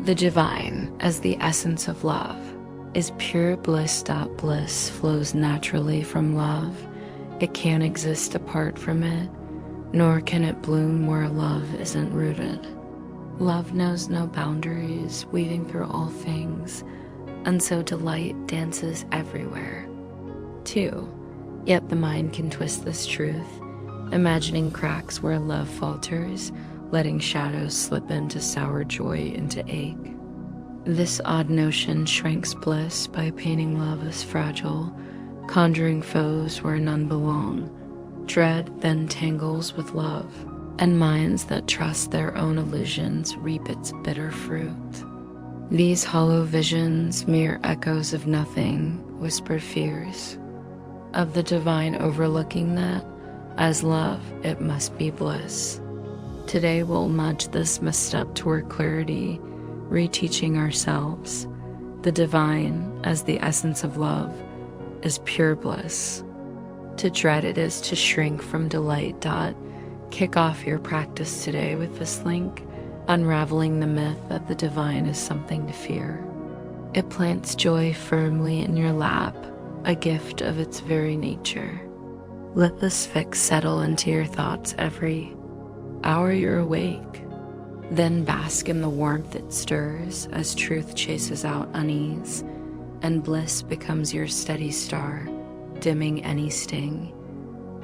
The divine, as the essence of love, is pure bliss. Bliss flows naturally from love. It can't exist apart from it, nor can it bloom where love isn't rooted. Love knows no boundaries, weaving through all things, and so delight dances everywhere. 2. Yet the mind can twist this truth, imagining cracks where love falters, letting shadows slip into sour joy into ache. This odd notion shrinks bliss by painting love as fragile, conjuring foes where none belong. Dread then tangles with love, and minds that trust their own illusions reap its bitter fruit. These hollow visions, mere echoes of nothing, whisper fears of the divine overlooking that, as love, it must be bliss. Today we'll nudge this misstep toward clarity, reteaching ourselves. The divine, as the essence of love, is pure bliss. To dread it is to shrink from delight. Kick off your practice today with this link, unraveling the myth that the divine is something to fear. It plants joy firmly in your lap, a gift of its very nature. Let this fix settle into your thoughts every hour you're awake. Then bask in the warmth it stirs as truth chases out unease, and bliss becomes your steady star, dimming any sting.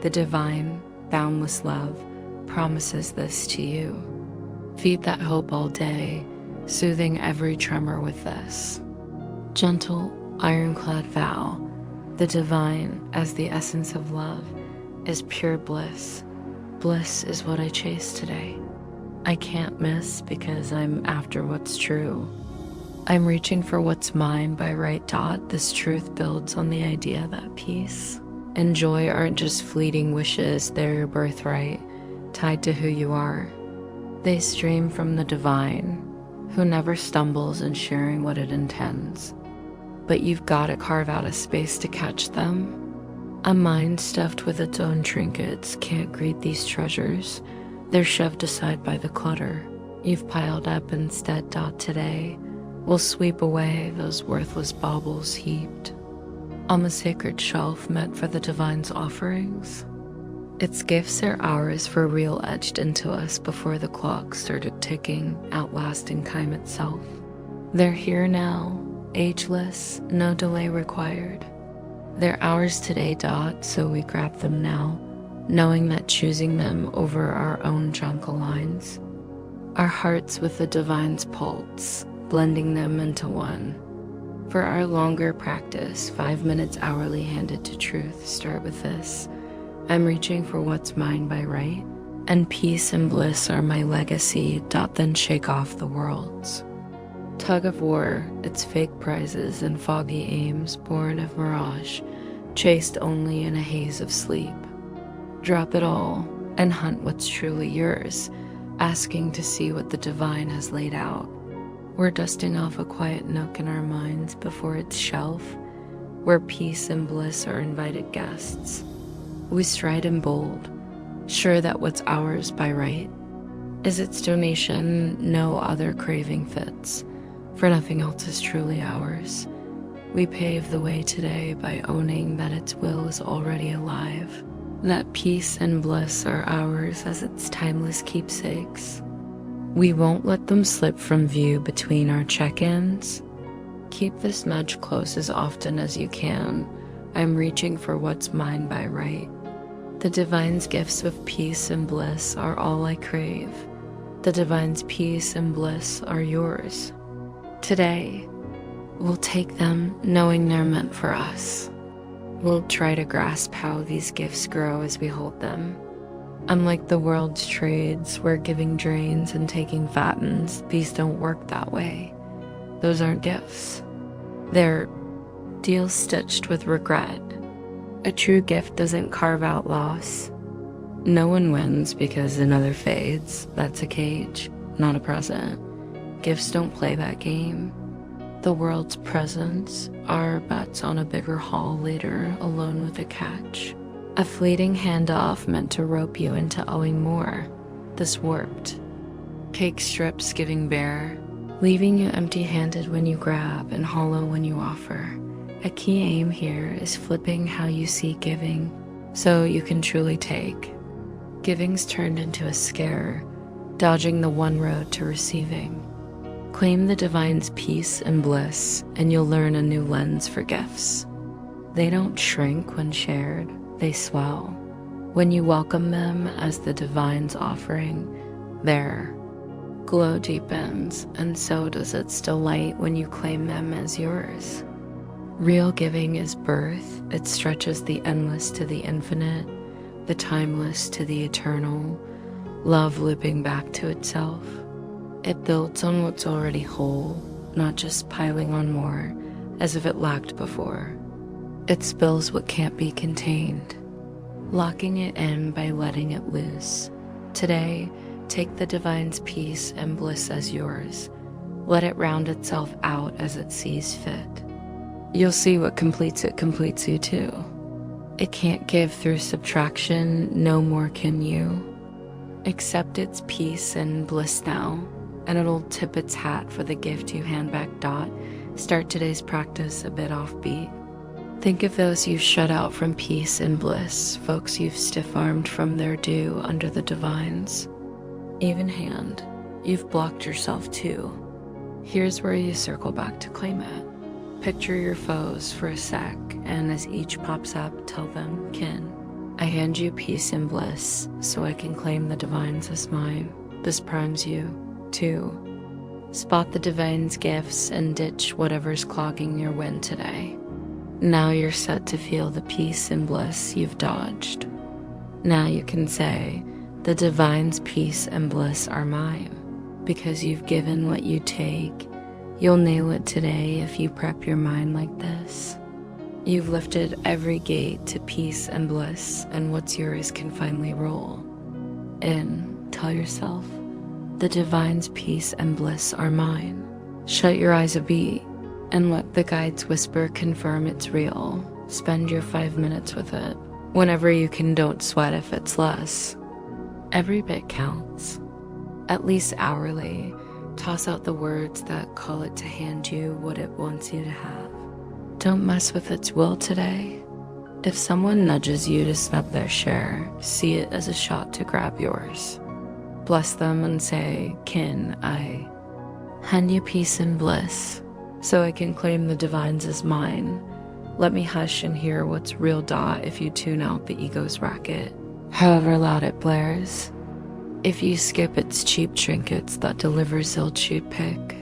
The divine, boundless love promises this to you. Feed that hope all day, soothing every tremor with this gentle, ironclad vow. The divine, as the essence of love, is pure bliss. Bliss is what I chase today. I can't miss because I'm after what's true. I'm reaching for what's mine by right. This truth builds on the idea that peace and joy aren't just fleeting wishes, they're your birthright, tied to who you are. They stream from the divine, who never stumbles in sharing what it intends. But you've got to carve out a space to catch them. A mind stuffed with its own trinkets can't greet these treasures. They're shoved aside by the clutter you've piled up instead. Today, we'll sweep away those worthless baubles heaped on the sacred shelf meant for the divine's offerings. Its gifts are ours for real, etched into us before the clock started ticking, outlasting time itself. They're here now, ageless, no delay required. They're ours today. So we grab them now, knowing that choosing them over our own junk aligns our hearts with the divine's pulse, blending them into one. For our longer practice, 5 minutes hourly handed to truth, start with this. I'm reaching for what's mine by right, and peace and bliss are my legacy. Then shake off the world's tug of war, its fake prizes and foggy aims, born of mirage, chased only in a haze of sleep. Drop it all and hunt what's truly yours, asking to see what the divine has laid out. We're dusting off a quiet nook in our minds before its shelf, where peace and bliss are invited guests. We stride in bold, sure that what's ours by right is its donation. No other craving fits, for nothing else is truly ours. We pave the way today by owning that its will is already alive, that peace and bliss are ours as its timeless keepsakes. We won't let them slip from view between our check-ins. Keep this nudge close as often as you can. I'm reaching for what's mine by right. The divine's gifts of peace and bliss are all I crave. The divine's peace and bliss are yours. Today, we'll take them knowing they're meant for us. We'll try to grasp how these gifts grow as we hold them. Unlike the world's trades, where giving drains and taking fattens, these don't work that way. Those aren't gifts. They're deals stitched with regret. A true gift doesn't carve out loss. No one wins because another fades. That's a cage, not a present. Gifts don't play that game. The world's presents are bets on a bigger haul later, alone with a catch. A fleeting handoff meant to rope you into owing more. This warped cake strips giving bare, leaving you empty-handed when you grab and hollow when you offer. A key aim here is flipping how you see giving so you can truly take. Giving's turned into a scare, dodging the one road to receiving. Claim the divine's peace and bliss, and you'll learn a new lens for gifts. They don't shrink when shared, they swell. When you welcome them as the divine's offering, their glow deepens, and so does its delight when you claim them as yours. Real giving is birth. It stretches the endless to the infinite, the timeless to the eternal, love looping back to itself. It builds on what's already whole, not just piling on more, as if it lacked before. It spills what can't be contained, locking it in by letting it loose. Today, take the divine's peace and bliss as yours. Let it round itself out as it sees fit. You'll see what completes it completes you too. It can't give through subtraction, no more can you. Accept its peace and bliss now, and it'll tip its hat for the gift you hand back. Start today's practice a bit offbeat. Think of those you've shut out from peace and bliss, folks you've stiff-armed from their due under the divines. Even hand, you've blocked yourself too. Here's where you circle back to claim it. Picture your foes for a sec, and as each pops up, tell them, kin, I hand you peace and bliss, so I can claim the divines as mine. This primes you, too. Spot the divine's gifts and ditch whatever's clogging your wind today. Now you're set to feel the peace and bliss you've dodged. Now you can say, the divine's peace and bliss are mine. Because you've given what you take, you'll nail it today if you prep your mind like this. You've lifted every gate to peace and bliss, and what's yours can finally roll. In, tell yourself, the divine's peace and bliss are mine. Shut your eyes a beat, and let the guide's whisper confirm it's real. Spend your 5 minutes with it. Whenever you can, don't sweat if it's less. Every bit counts. At least hourly, toss out the words that call it to hand you what it wants you to have. Don't mess with its will today. If someone nudges you to snub their share, see it as a shot to grab yours. Bless them and say, kin, I hand you peace and bliss, so I can claim the divines as mine. Let me hush and hear what's real if you tune out the ego's racket, however loud it blares. If you skip its cheap trinkets that deliver zilch you'd pick.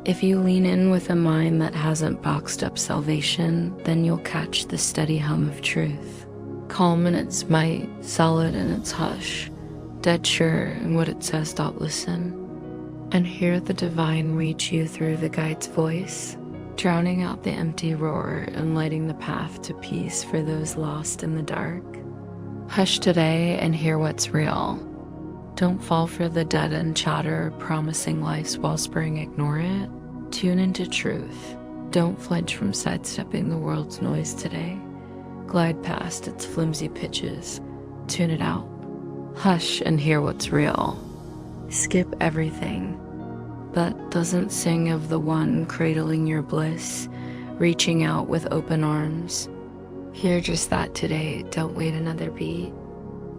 If you lean in with a mind that hasn't boxed up salvation, then you'll catch the steady hum of truth. Calm in its might, solid in its hush, dead sure in what it says. Listen, and hear the divine reach you through the guide's voice, drowning out the empty roar and lighting the path to peace for those lost in the dark. Hush today and hear what's real. Don't fall for the dead-end chatter promising life's wellspring, ignore it. Tune into truth. Don't flinch from sidestepping the world's noise today. Glide past its flimsy pitches. Tune it out. Hush and hear what's real. Skip everything that doesn't sing of the one cradling your bliss, reaching out with open arms. Hear just that today, don't wait another beat.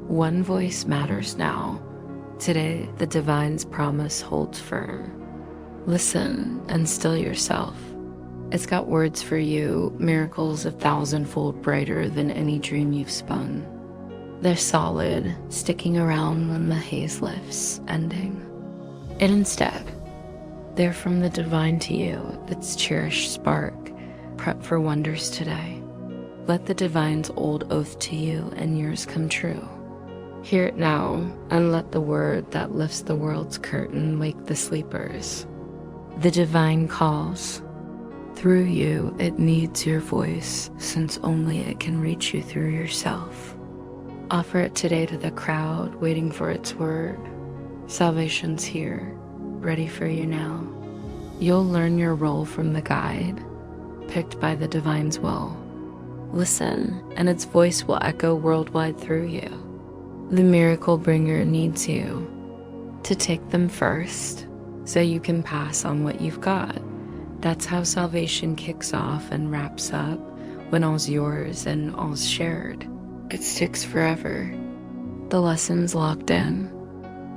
One voice matters now. Today, the divine's promise holds firm. Listen and still yourself. It's got words for you, miracles 1,000-fold brighter than any dream you've spun. They're solid, sticking around when the haze lifts, ending. And instead, they're from the divine to you, its cherished spark. Prep for wonders today. Let the divine's old oath to you and yours come true. Hear it now, and let the word that lifts the world's curtain wake the sleepers. The divine calls. Through you, it needs your voice, since only it can reach you through yourself. Offer it today to the crowd, waiting for its word. Salvation's here, ready for you now. You'll learn your role from the guide, picked by the divine's will. Listen, and its voice will echo worldwide through you. The miracle bringer needs you to take them first, so you can pass on what you've got. That's how salvation kicks off and wraps up when all's yours and all's shared. It sticks forever. The lesson's locked in.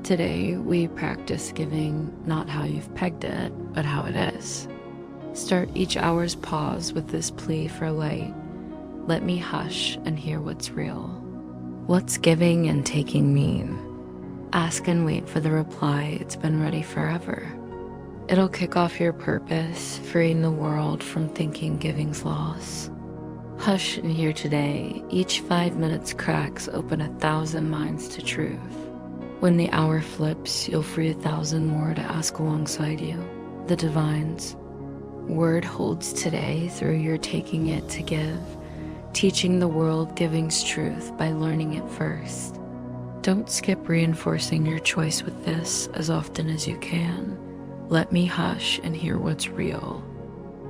Today, we practice giving not how you've pegged it, but how it is. Start each hour's pause with this plea for light. Let me hush and hear what's real. What's giving and taking mean? Ask and wait for the reply. It's been ready forever. It'll kick off your purpose, freeing the world from thinking giving's loss. Hush and hear today. Each 5 minutes cracks open 1,000 minds to truth. When the hour flips, you'll free 1,000 more to ask alongside you, the divines. Word holds today through your taking it to give, teaching the world giving's truth by learning it first. Don't skip reinforcing your choice with this as often as you can. Let me hush and hear what's real.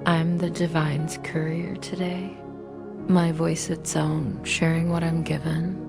I'm the divine's courier today. My voice its own, sharing what I'm given.